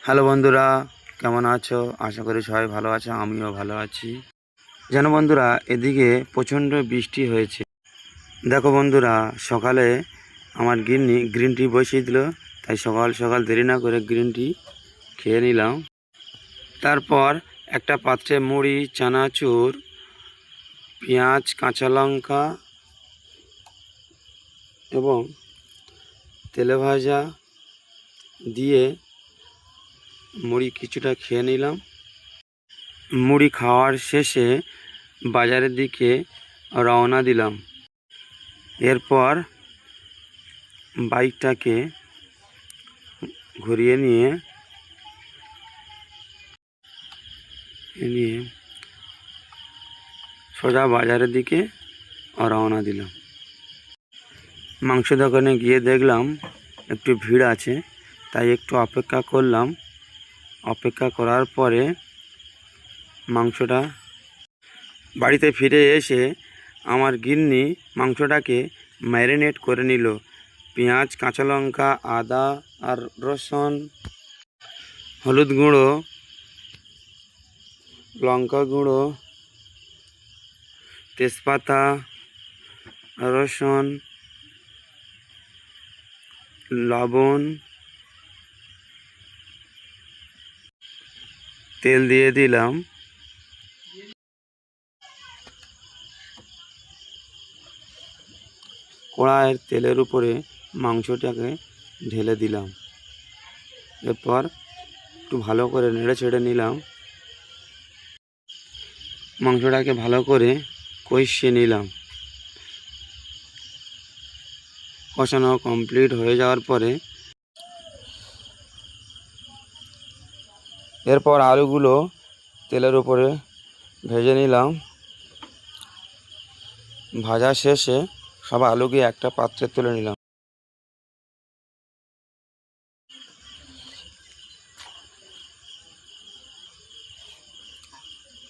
Hello বন্ধুরা, কেমন আছো? আশা করি সবাই ভালো আছে, আমিও ভালো আছি। জানো বন্ধুরা, এদিকে প্রচণ্ড বৃষ্টি হয়েছে। দেখো বন্ধুরা, সকালে আমার গিন্নি গ্রিন টি বসিয়ে দিল, তাই সকাল সকাল দেরি না করে গ্রিন টি খেয়ে নিলাম। তারপর একটা পাত্রে মুড়ি, চানাচুর, পেঁয়াজ, কাঁচা লঙ্কা এবং তেলে ভাজা দিয়ে মুড়ি কিছুটা খেয়ে নিলাম। মুড়ি খাওয়ার শেষে বাজারের দিকে রওনা দিলাম। এরপর বাইকটাকে ঘুরিয়ে নিয়ে সোজা বাজারের দিকে রওনা দিলাম। মাংস দোকানে গিয়ে দেখলাম একটু ভিড় আছে, তাই একটু অপেক্ষা করলাম। অপেক্ষা করার পরে মাংসটা বাড়িতে ফিরে এসে আমার গিন্নি মাংসটাকে ম্যারিনেট করে নিল। পেঁয়াজ, কাঁচা লঙ্কা, আদা আর রসুন, হলুদ গুঁড়ো, লঙ্কা গুঁড়ো, তেজপাতা, রসুন, লবণ, তেল দিয়ে দিলাম। কড়াইয়ের তেলের উপরে মাংসটাকে ঢেলে দিলাম। এরপর একটু ভালো করে নেড়ে ছেড়ে নিলাম। মাংসটাকে ভালো করে কষিয়ে নিলাম। কষানো কমপ্লিট হয়ে যাওয়ার পরে এরপর আলুগুলো তেলের উপরে ভেজে নিলাম। ভাজা শেষে সব আলুকে একটা পাত্রে তুলে নিলাম।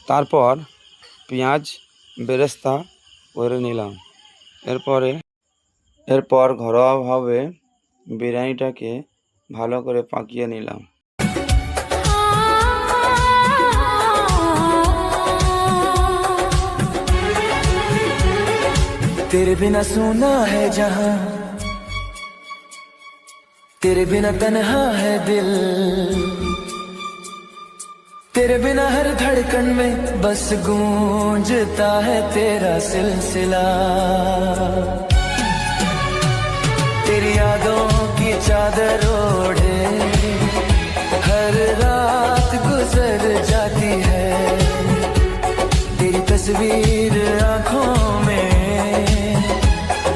তারপর পেঁয়াজ বেরেস্তা করে নিলাম। এরপর ঘরোয়াভাবে বিরিয়ানিটাকে ভালো করে পাকিয়ে নিলাম। तेरे बिना सोना है जहां, तेरे बिना तन्हा है दिल, तेरे बिना हर धड़कन में बस गूंजता है तेरा सिलसिला। तेरी यादों की चादर ओढ़े हर रात गुजर जाती है, तेरी तस्वीर आंखों में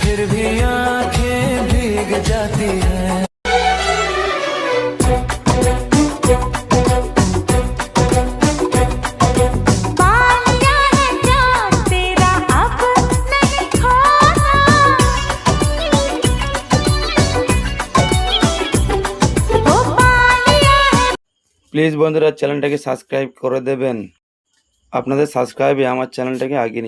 फिर भी आंखें भीग जाती हैं। প্লিজ বন্ধুরা, চ্যানেলটাকে সাবস্ক্রাইব করে দেবেন। আপনাদের সাবস্ক্রাইবে আমার চ্যানেলটাকে এগিয়ে নিয়ে